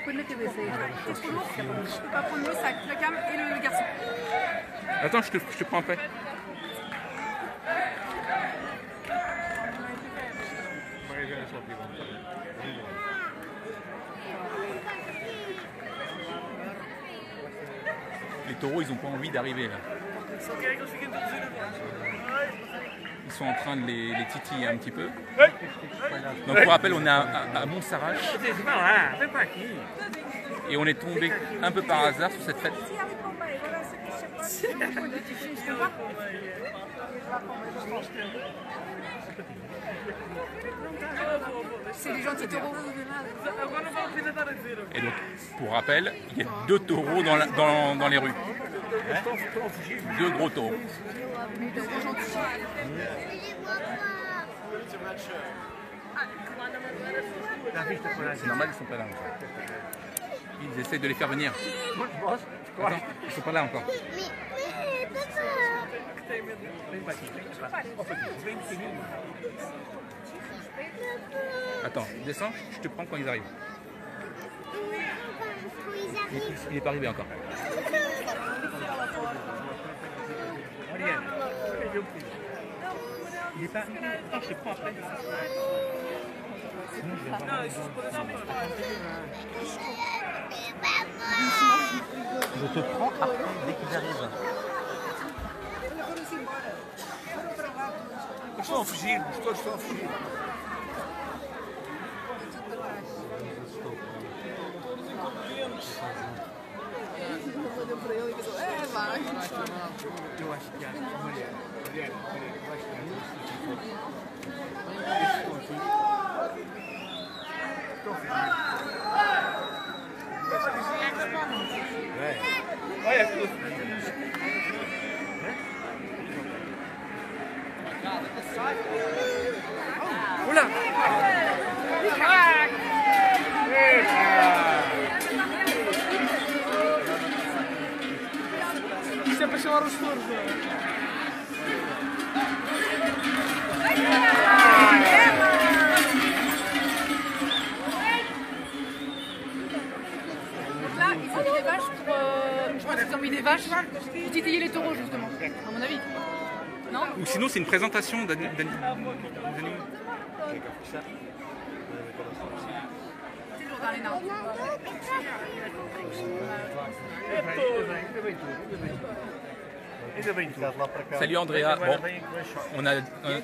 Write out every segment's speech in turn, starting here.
Faut le mettre baisser. C'est trop lourd. Je peux pas prendre le sac, la cam et le garçon. Attends, je te prends après. Les taureaux, ils n'ont pas envie d'arriver là. Ils sont en train de les titiller un petit peu. Donc pour rappel, on est à Montsarrache. Et on est tombé un peu par hasard sur cette fête. C'est des gentils taureaux. Et donc, pour rappel, il y a 2 taureaux dans les rues. 2 gros taureaux. C'est normal, ils sont pas là encore. Ils essaient de les faire venir. Attends, ils sont pas là encore. Attends, descends, je te prends quand ils arrivent. Il n'est pas arrivé encore. Il est pas. Attends, je te prends après. Sinon, je vais avoir... Je te prends après, dès qu'ils arrivent. Eles estão a fugir, os touros estão a fugir. Eu acho que há. Mariana, eu acho que há. Estão a fugir. Olha, Oula! Isto é para chamar os touros. Là, ils ont mis des vaches pour. Je crois qu'ils ont mis des vaches pour titiller les taureaux, justement, à mon avis. Non? Ou sinon, c'est une présentation d'animaux. Toujours dans les normes. Salut Andrea. Bon,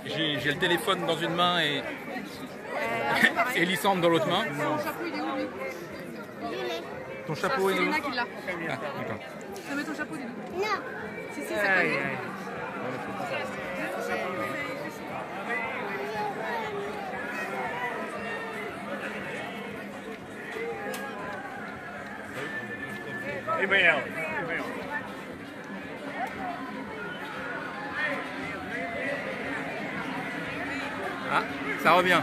j'ai le téléphone dans une main et Lysandre dans l'autre main. Ton chapeau est où? C'est Léna qui l'a. Ah, d'accord. Ça met ton chapeau, dis-nous. Non. Si, ça connaît. E bem ela. Ah, ça revient.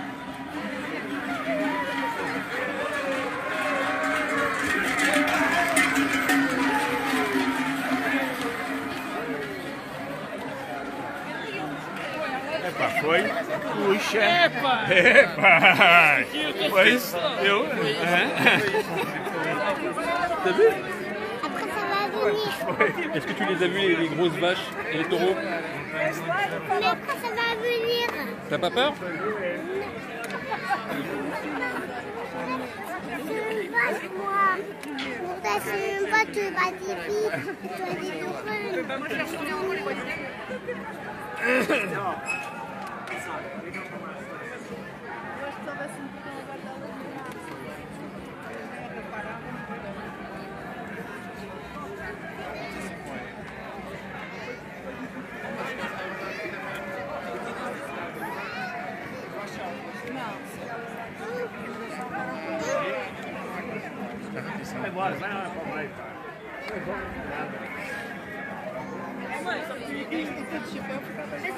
Epá, foi. Puxa. Epá. Pois, eu. T'as vu? Après, ça va venir. Est-ce que tu les as vus, les grosses vaches et les taureaux? Mais après, ça va venir. T'as pas peur? Une vache, moi. Pourtant, c'est même pas te battre vite. Tu as des dauphins. Moi, je vais retourner en haut, les voitures. Vai embora, vai lá para o meio.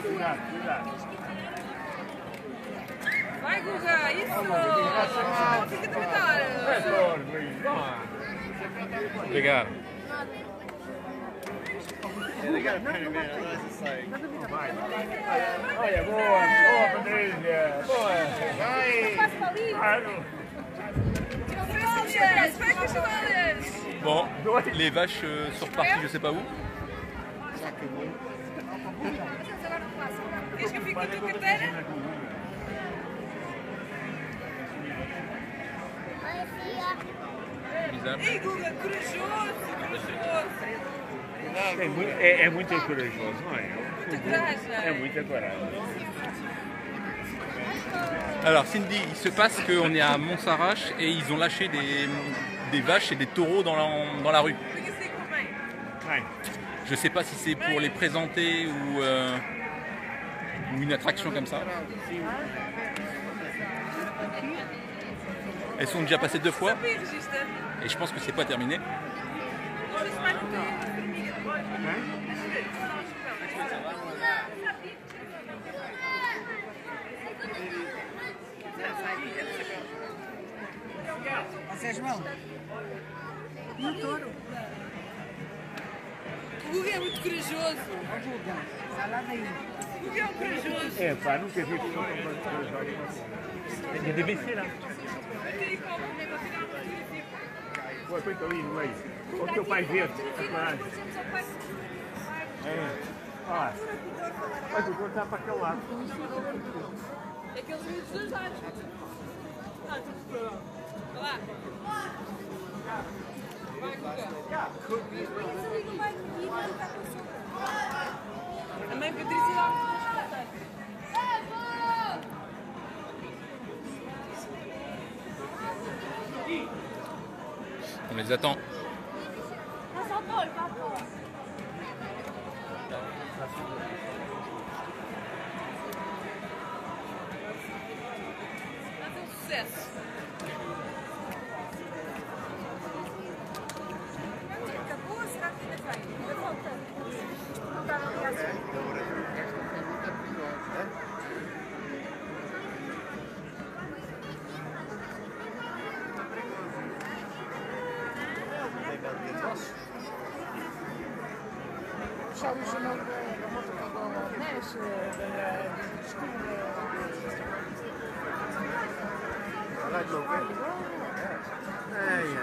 Cuidado, cuidado. Vai, Guga, isso! Fica da vitória! Obrigado. Olha, boa, Patrícia. Boa. Vai. Bon, les vaches sont reparties je sais pas où. Queres que eu fique com a tua carteira? Bizarre. Ei, Guga, corajoso! É muito corajoso, não é? Muita coragem! É muita coragem. Alors Cindy, il se passe qu'on est à Montsarache et ils ont lâché des vaches et des taureaux dans la rue. Vai. Je sais pas si c'est pour les présenter ou une attraction comme ça. Elles sont déjà passées 2 fois et je pense que c'est pas terminé. O Guga é muito corajoso! O Guga é um corajoso! É pá, nunca vi pessoa com tanto corajoso. Tem de vencer lá. Põe ali no meio. O teu pai vê-te, a coragem. É. Olha lá. Mas o outro está para aquele lado. Aqueles miúdos dos lados. Olha lá. Vai, Guga. A mãe Patrícia dá On les attend. sucesso. Acabou? Será que ainda vem? Ainda falta? Não está ali assim. Zouden ze nog, dan wordt het ook wel wat mensen, de stoelen. Rijdt lopen. Nee, nee.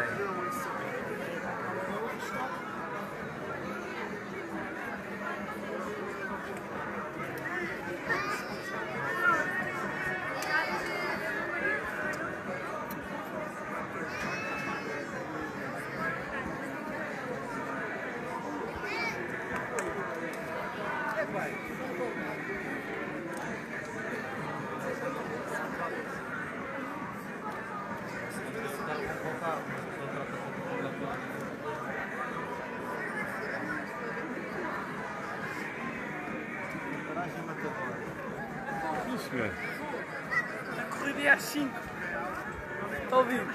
A corrida é às 5. Está a ouvir?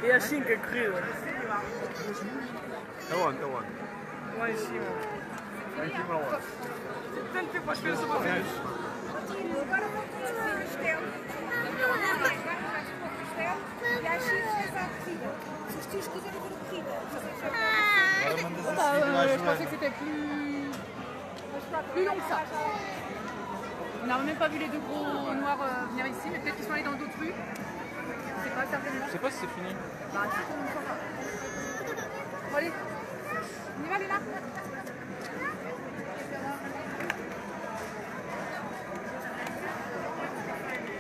É às 5 a corrida. Aonde? Aonde? Lá em cima. Lá em cima aonde? Tanto tempo às vezes uma vez. Agora vou para o castelo. Agora vai para o castelo e às 5 faz a corrida. Se os tios quiserem ver a corrida, Je pensais que c'était plus long que ça. On n'a même pas vu les deux gros noirs venir ici, mais peut-être qu'ils sont allés dans d'autres rues. Je sais pas certainement. Je sais pas si c'est fini. Bah, c'est tout, on s'en va. Bon, allez, on y va, Léna.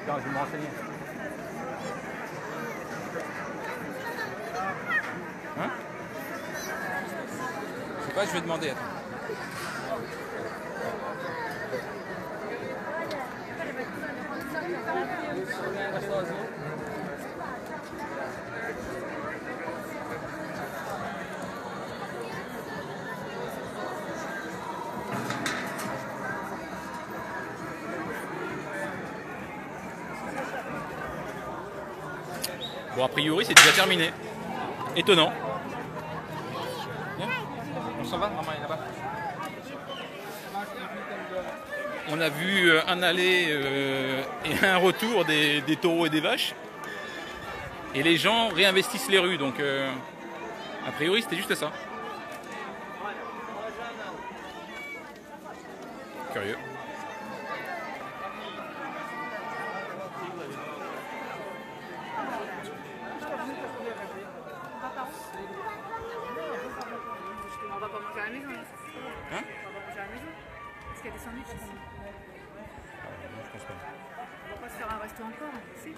Attends, je vais me renseigner. Hein? Je sais pas, je vais demander. Attends. Bon, a priori, c'est déjà terminé. Étonnant. Viens. On s'en va, maman est là-bas. On a vu un aller et un retour des taureaux et des vaches. Et les gens réinvestissent les rues, donc a priori c'était juste ça. Curieux. On va pas manger à la maison. Hein? On va pas manger à la maison. Est-ce qu'il y a des sandwichs ici? Je pense pas. On va pas se faire un resto encore, si.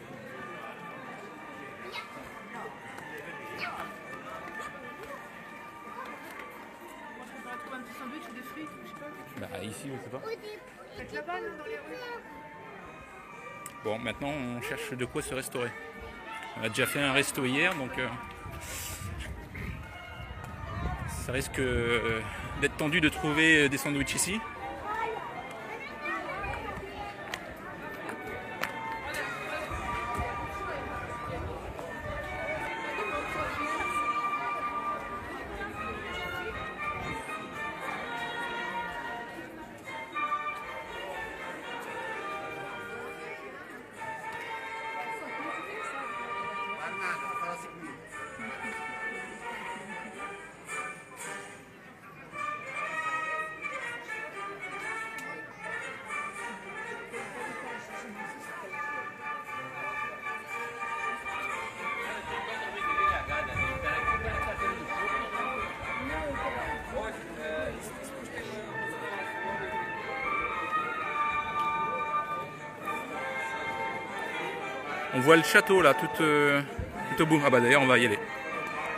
On va trouver un petit sandwich ou des frites, ou je sais pas. Bah ici, je sais pas. Peut-être là-bas, non, dans les rues. Bon, maintenant on cherche de quoi se restaurer. On a déjà fait un resto hier, donc ça risque d'être tendu de trouver des sandwichs ici. On voit le château là, tout au bout. Ah bah d'ailleurs on va y aller.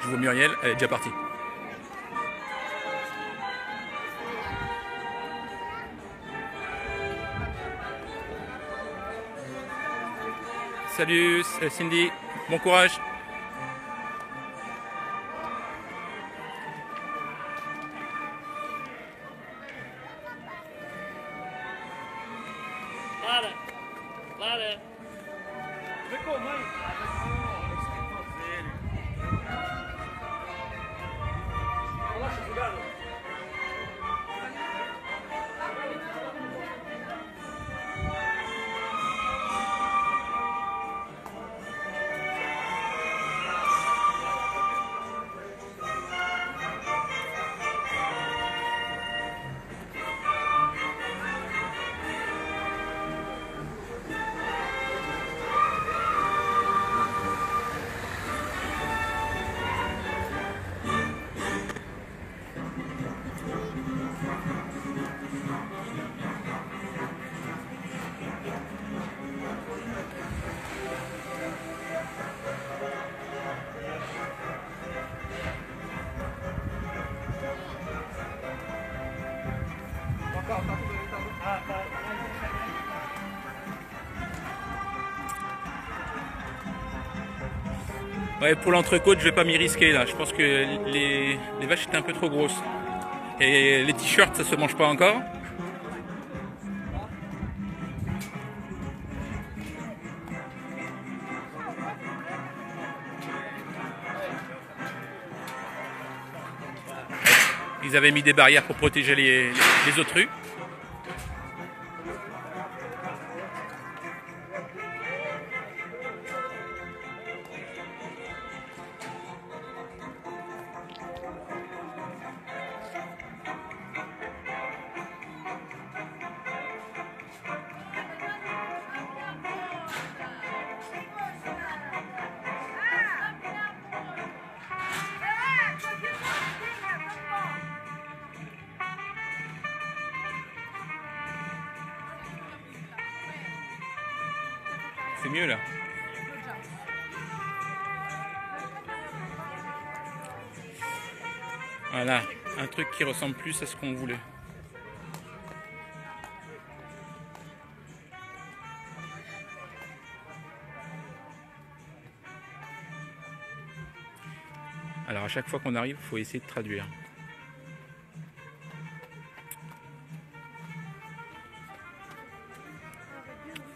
Je vois Muriel, elle est déjà partie. Salut Cindy, bon courage. Ouais, pour l'entrecôte, je vais pas m'y risquer là. Je pense que les vaches étaient un peu trop grosses. Et les t-shirts, ça se mange pas encore. Ils avaient mis des barrières pour protéger les autruches. C'est mieux là. Voilà, un truc qui ressemble plus à ce qu'on voulait. Alors à chaque fois qu'on arrive, il faut essayer de traduire.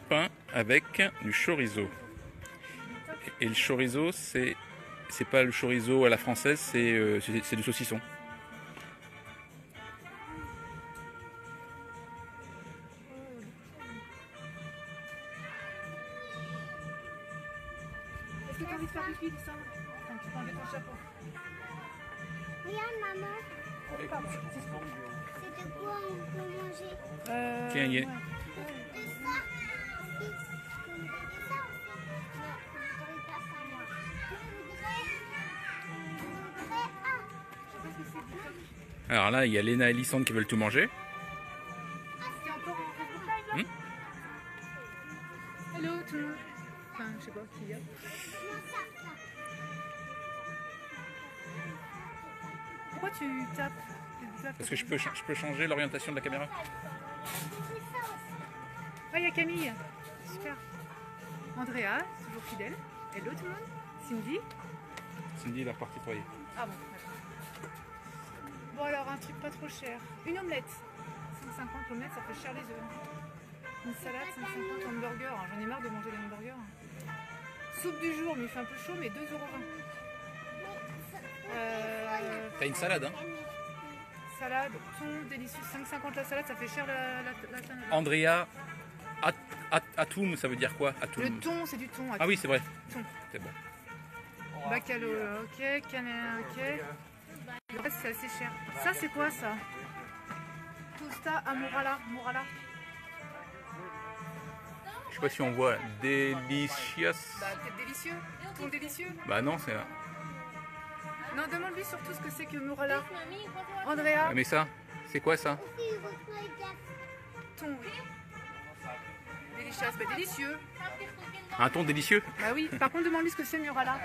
Pain avec du chorizo. Et le chorizo, c'est pas le chorizo à la française, c'est du saucisson. envie de faire pipi, descends. Attends, tu peux enlever ton chapeau. Regarde, maman. Pardon. C'est de quoi on peut manger? Tiens, il y a- De ça? Vous voudriez ça aussi? Non, je voudrais pas ça, moi. Je voudrais... Ah! Je sais pas ce que c'est. Alors là, il y a Léna et Lysandre qui veulent tout manger. C'est encore en Facebook Live là? Hello tout le monde. Enfin, je sais pas qui y a. Non, ça. Pourquoi tu tapes? Parce que je peux changer l'orientation de la caméra. Ah, il y a Camille. Super. Andrea, toujours fidèle. Hello tout le monde. Cindy. Cindy, il est reparti travailler. Ah bon, d'accord. Bon alors, un truc pas trop cher. Une omelette. 150 l'omelette, ça fait cher les œufs. Une salade, 150 hamburger. J'en ai marre de manger des hamburgers. Soupe du jour, mais il fait un peu chaud, mais 2,20 €. T'as une salade, hein? Salade, thon, délicieux. 5,50 la salade, ça fait cher la salade. Andrea, Atoum, ça veut dire quoi? Atoum. Le thon, c'est du thon. Ah oui, c'est vrai. Thon. C'est bon. Bacalo, ok. Cannelle, ok. Le reste, c'est assez cher. Ça, c'est quoi ça? Tosta à Morala. Je sais pas si on voit Delicious. Bah, peut-être délicieux. Thon délicieux. Bah non, c'est... Non, demande-lui surtout ce que c'est que Morala. Andrea, Ah, mais ça, c'est quoi ça? thon, oui. Délicieux, bah délicieux. Un thon délicieux? Bah oui, par contre, demande-lui ce que c'est Murala.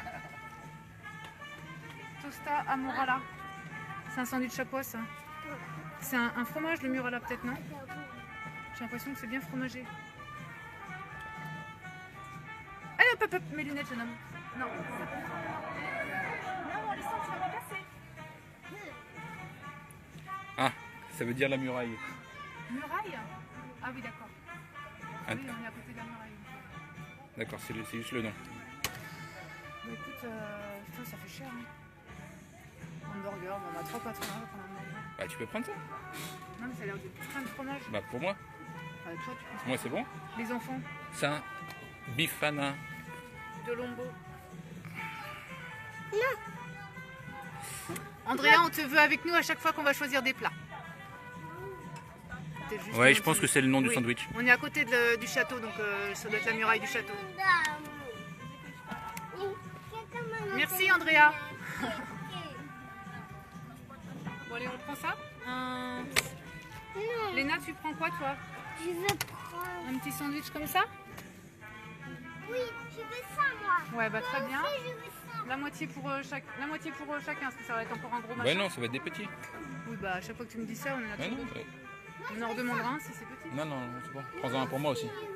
Tosta à Morala. C'est un sandwich à quoi ça? C'est un fromage le Murala peut-être, non? J'ai l'impression que c'est bien fromagé. Allez hop, mes lunettes jeune homme. Non. Non, Alessandre, tu vas me casser. Ah, ça veut dire la muraille. Muraille? Ah oui, d'accord. Ah, Oui, on est à côté de la muraille. d'accord, c'est juste le nom. Bah écoute, putain, ça fait cher. Hein. Hamburger, bon, on a 3,80 € pour un hamburger. Bah tu peux prendre ça? Non, mais ça a l'air de plein de fromage. Bah pour moi. Toi, tu prends Moi c'est bon. les enfants Ça, Bifana. de Lombo. Andrea, on te veut avec nous à chaque fois qu'on va choisir des plats. T'es juste Ouais, un je pense petit- que c'est le nom du Oui. sandwich. On est à côté du château, donc ça doit être la muraille du château. Merci, Andrea. Bon, allez, on prend ça. Léna, tu prends quoi, toi? Je veux prendre... Un petit sandwich comme ça? Oui, je veux ça, moi. Ouais, bah très bien. Oui, je veux ça. La moitié pour chacun, parce que ça va être encore un gros machin. Ouais non, ça va être des petits. Oui, bah à chaque fois que tu me dis ça, on en a Ouais, toujours. non, ouais. On en redemandera un si c'est petit. Non, c'est bon. Prends-en un pour moi aussi. Je veux ça.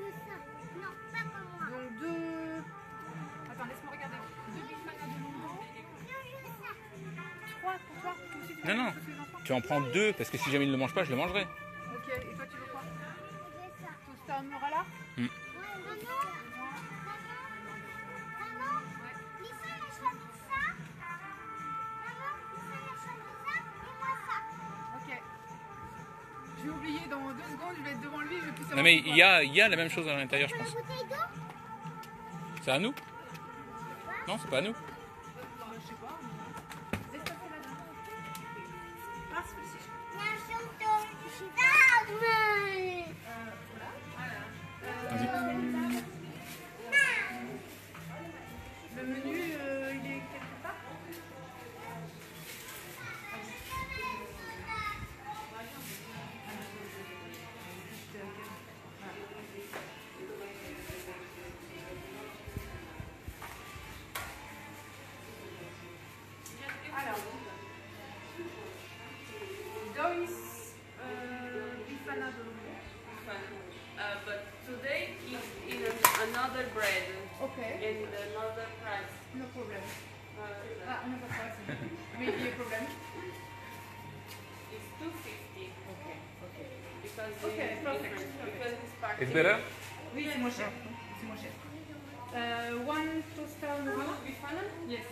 Non, pas pour moi. Donc deux... Attends, laisse-moi regarder. Deux bifana de Lombo. Trois pour toi. Toi aussi, tu veux Non, non. tous les enfants. Tu en prends deux, parce que si jamais il ne le mange pas, je le mangerai. Ok, et toi tu veux quoi? Je veux ça. Tosta à Murala? Maman, Lisa, elle a choisi ça. Maman, Lisa, elle a choisi ça. Et moi, ça. Ok. Je vais oublier dans 2 secondes, je vais être devant lui, je vais plus savoir. Non mais pourquoi. il y a la même chose à l'intérieur, je pense. La bouteille d'eau? C'est à nous? Non, c'est pas à nous. Je sais pas. Laisse passer la dame. Passe aussi. Le menu, il est quelque part? Alors, Joyce, Bifana de Lombo. But today is in another bread Okay, and another price. no problem. Another person. Maybe a problem. It's 250 Okay, okay. because Okay, it's perfect. different, because it's parking. It's better? Oui, c'est moins cher. C'est moins cher. One tosta Murala? Bifana? Yes.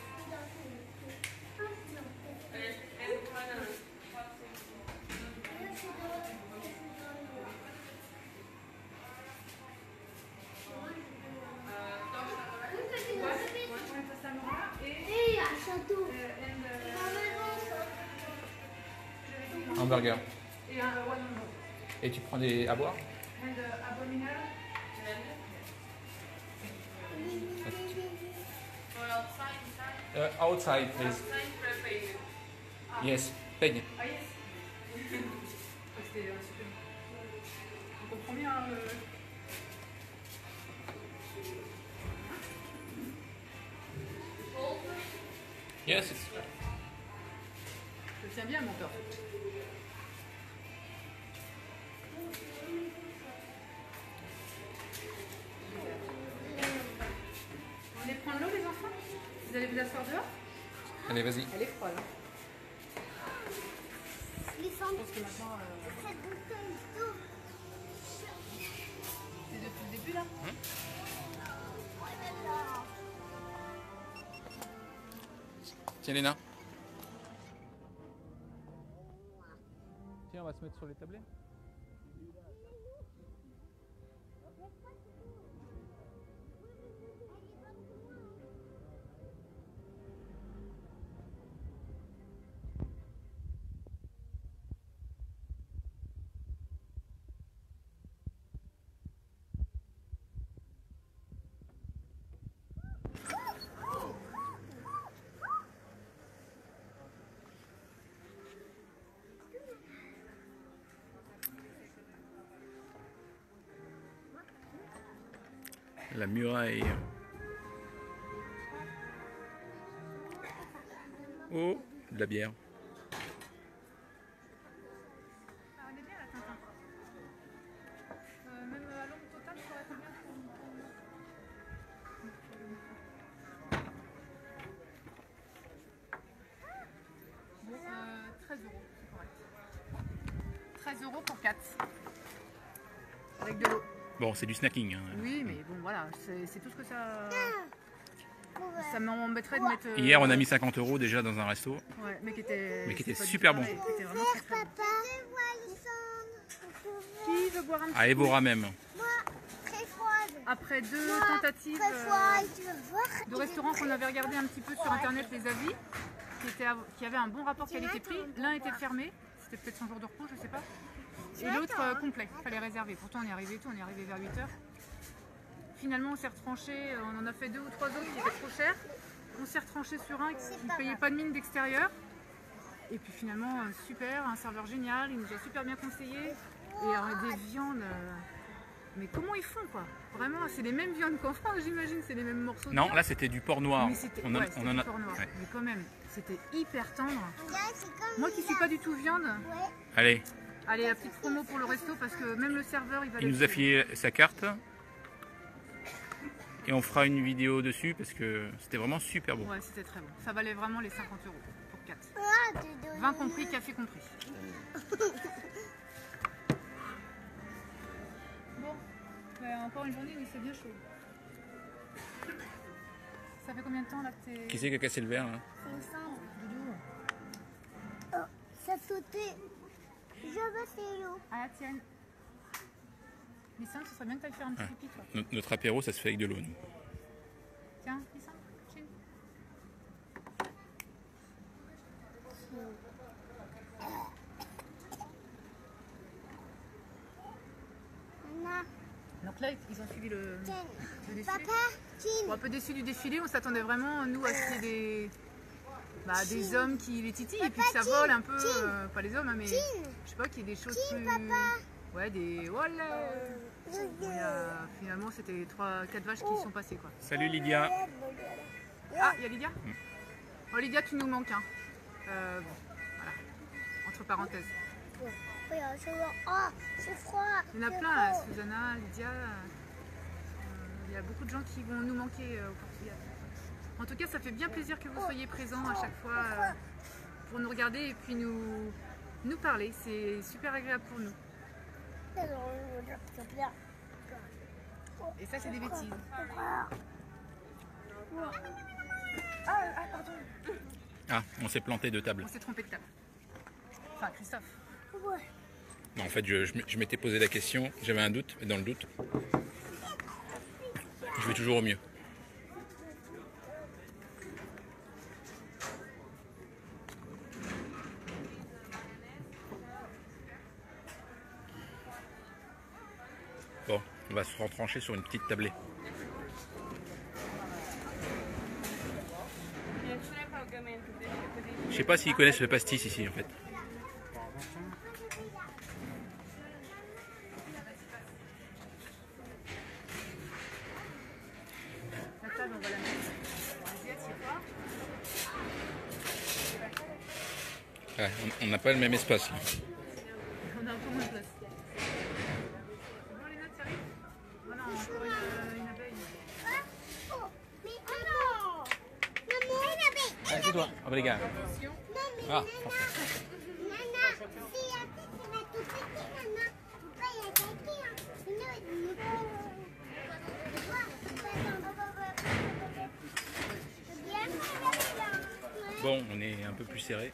And Bifana. One tosta Hamburger. Et un one on one. Et tu prends des à boire? And abominable. For outside, inside, Outside, please. outside prepaid. Yes, paid. Ah yes. C'était super. On comprend bien. Yes, it's... Je tiens bien mon peur. On allait prendre l'eau les enfants? Vous allez vous asseoir dehors? Allez, vas-y. Elle est froide. Hein. Les Je pense que maintenant, cette bouteille d'eau. c'est depuis le début là. Tiens, Léna. Tiens, on va se mettre sur les tablets. La muraille. Oh, de la bière. Ah, on est bien là, Tintin. Même à l'ombre totale, ça aurait été bien pour... Bon, 13 €, c'est correct. 13 € pour 4. Avec de l'eau. Bon, c'est du snacking. Hein. Oui, mais bon, voilà, c'est tout ce que ça... Ça m'embêterait de mettre... Hier, on a mis 50 € déjà dans un resto. Ouais, mais qui était Mais qui était c'est pas du super tout bon. pareil, qui était vraiment très, très bon. Papa, Qui veut boire un petit À coup Evora même. moi, très froide. Après deux tentatives Très froide, tu veux voir? de restaurants qu'on avait regardé un petit peu sur internet, les avis, qui avaient un bon rapport qualité-prix, l'un était fermé, c'était peut-être son jour de repos, je sais pas, et l'autre complet, il fallait réserver. Pourtant on y est arrivé on est arrivé vers 8 h. Finalement on s'est retranché, on en a fait 2 ou 3 autres qui étaient trop chers, on s'est retranché sur un qui ne payait pas de mine d'extérieur, et puis finalement super, un serveur génial, il nous a super bien conseillé, et des viandes... Mais comment ils font quoi? Vraiment, c'est les mêmes viandes qu'en France, j'imagine, c'est les mêmes morceaux de Non, viande. là c'était du porc noir. Mais c'était On en- ouais, c'était on en du a. porc noir. Ouais. Mais quand même, c'était hyper tendre. Regarde, c'est comme Moi qui suis pas du tout viande, Ouais. Allez, allez, la petite promo pour le resto parce que même le serveur il va il nous a filé sa carte. Et on fera une vidéo dessus parce que c'était vraiment super bon. Ouais, c'était très bon. Ça valait vraiment les 50 € pour 4. Ah, tu donnes 20 compris, café compris. Bon, encore une journée où il fait bien chaud. Ça fait combien de temps là que t'es... Qui c'est qui a cassé le verre là? C'est une cendre. Oh, ça sautait. Je veux c'est l'eau. Ah la tienne. Lissandre, ce serait bien que tu ailles faire un petit pipi toi. Notre apéro, ça se fait avec de l'eau, nous. Tiens, Lissandre, chin. Maman, Donc là, ils ont suivi le défilé. papa, Bon, un peu déçus du défilé, on s'attendait vraiment, nous, à ce qu'il y ait des hommes qui les titillent et puis que ça vole un peu, pas les hommes, hein, mais je sais pas, qu'il y ait des choses plus... Ouais, des... Voilà. Finalement, c'était 3-4 vaches qui y sont passées, quoi. Salut Lydia. Ah, il y a Lydia. Oh, Lydia, tu nous manques, hein. Bon, voilà. Entre parenthèses. regarde, je vois. Oh, c'est froid. Il y en a plein, là, Susanna, Lydia. Il y a beaucoup de gens qui vont nous manquer au Portugal. En tout cas, ça fait bien plaisir que vous soyez présents à chaque fois pour nous regarder et puis nous parler. C'est super agréable pour nous. Et ça, c'est des bêtises. Pardon. Ah, on s'est planté de table. On s'est trompé de table. Enfin, Christophe. Non, en fait, je m'étais posé la question, j'avais un doute, et dans le doute, je vais toujours au mieux. Bon, on va se retrancher sur une petite tablée. Je sais pas s'ils connaissent le pastis ici en fait. La table, on va la mettre. Vas-y, assieds-toi. Ouais, on n'a pas le même espace là. On a un peu moins de place. Bon, les notes, ça arrive? Oh non, encore une abeille. Ah, c'est toi. Obrigado. Ah, bon, on est un peu plus serré.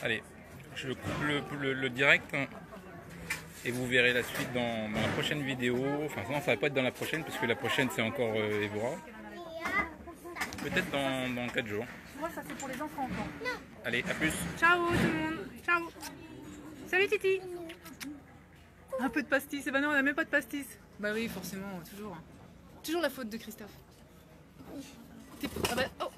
Allez, je coupe le direct hein, et vous verrez la suite dans la prochaine vidéo. Enfin, non, ça va pas être dans la prochaine parce que la prochaine c'est encore Evora. Peut-être dans 4 jours. Moi, ça c'est pour les enfants encore. Allez, à plus. Ciao tout le monde. Ciao. Salut Titi. Un peu de pastis. Eh ben non, on n'a même pas de pastis. Bah oui, forcément, toujours. Toujours la faute de Christophe. Ah bah, oh.